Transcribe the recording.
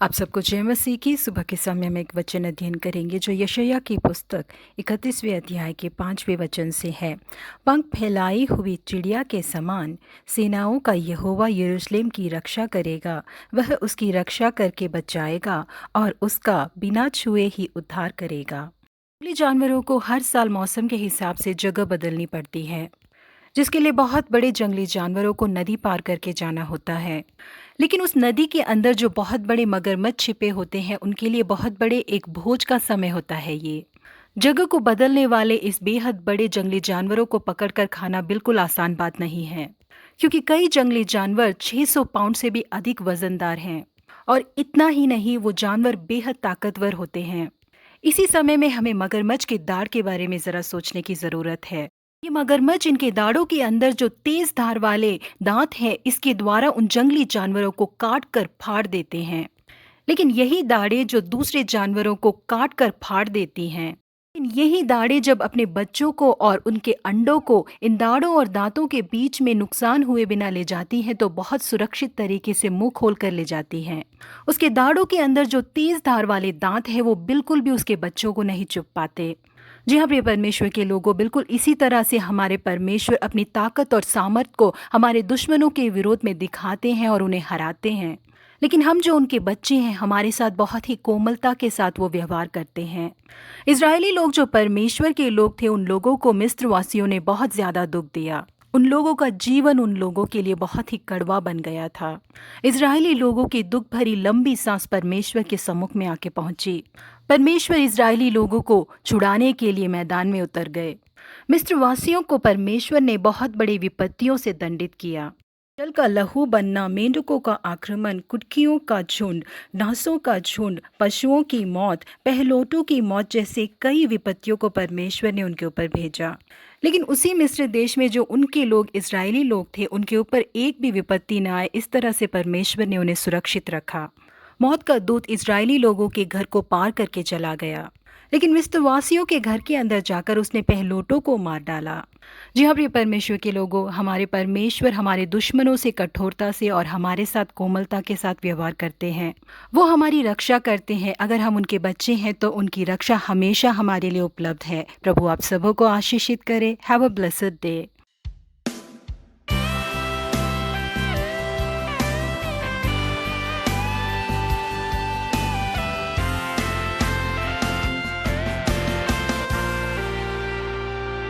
आप सबको जय मसीह की। सुबह के समय में एक वचन अध्ययन करेंगे जो यशायाह की पुस्तक 31वें अध्याय के 5वें वचन से है। पंख फैलाई हुई चिड़िया के समान सेनाओं का यहोवा यरूशलेम की रक्षा करेगा। वह उसकी रक्षा करके बचाएगा और उसका बिना छुए ही उद्धार करेगा। जंगली जानवरों को हर साल मौसम के हिसाब से जगह बदलनी पड़ती है, जिसके लिए बहुत बड़े जंगली जानवरों को नदी पार करके जाना होता है। लेकिन उस नदी के अंदर जो बहुत बड़े मगरमच्छ छिपे होते हैं, उनके लिए बहुत बड़े एक भोज का समय होता है। ये जगह को बदलने वाले इस बेहद बड़े जंगली जानवरों को पकड़कर खाना बिल्कुल आसान बात नहीं है, क्योंकि कई जंगली जानवर 600 पाउंड से भी अधिक वजनदार हैं। और इतना ही नहीं, वो जानवर बेहद ताकतवर होते हैं। इसी समय में हमें मगरमच्छ के दाढ़ के बारे में जरा सोचने की जरूरत है। ये मगरमच्छ इनके दाढ़ों के अंदर जो तेज धार वाले दांत हैं, इसके द्वारा उन जंगली जानवरों को काट कर फाड़ देते हैं। लेकिन यही दाढ़ें जो दूसरे जानवरों को काट कर फाड़ देती हैं, लेकिन यही दाढ़ें जब अपने बच्चों को और उनके अंडों को इन दाढ़ों और दांतों के बीच में नुकसान हुए बिना ले जाती हैं, तो बहुत सुरक्षित तरीके से मुंह खोल कर ले जाती हैं। उसके दाढ़ों के अंदर जो तेज धार वाले दांत हैं, वो बिल्कुल भी उसके बच्चों को नहीं चुभ पाते। जी हाँ, प्रिय परमेश्वर के लोगों, बिल्कुल इसी तरह से हमारे परमेश्वर अपनी ताकत और सामर्थ को हमारे दुश्मनों के विरोध में दिखाते हैं और उन्हें हराते हैं। लेकिन हम जो उनके बच्चे हैं, हमारे साथ बहुत ही कोमलता के साथ वो व्यवहार करते हैं। इजरायली लोग जो परमेश्वर के लोग थे, उन लोगों को मिस्र वासियों ने बहुत ज्यादा दुख दिया। उन लोगों का जीवन उन लोगों के लिए बहुत ही कड़वा बन गया था। इजरायली लोगों की दुख भरी लंबी सांस परमेश्वर के सम्मुख में आके पहुंची। परमेश्वर इजरायली लोगों को छुड़ाने के लिए मैदान में उतर गए। मिस्र वासियों को परमेश्वर ने बहुत बड़ी विपत्तियों से दंडित किया। जल का लहू बनना, मेंढकों का आक्रमण, कुटकियों का झुंड, नासों का झुंड, पशुओं की मौत, पहलोटों की मौत जैसे कई विपत्तियों को परमेश्वर ने उनके ऊपर भेजा। लेकिन उसी मिस्र देश में जो उनके लोग इजरायली लोग थे, उनके ऊपर एक भी विपत्ति न आए, इस तरह से परमेश्वर ने उन्हें सुरक्षित रखा। मौत का दूत इजरायली लोगों के घर को पार करके चला गया, लेकिन मिस्रवासियों के घर के अंदर जाकर उसने पहलोटों को मार डाला। जी हाँ, प्रिय परमेश्वर के लोगों, हमारे परमेश्वर हमारे दुश्मनों से कठोरता से और हमारे साथ कोमलता के साथ व्यवहार करते हैं। वो हमारी रक्षा करते हैं। अगर हम उनके बच्चे हैं तो उनकी रक्षा हमेशा हमारे लिए उपलब्ध है। प्रभु आप सबों को आशीषित करे। Have a blessed day.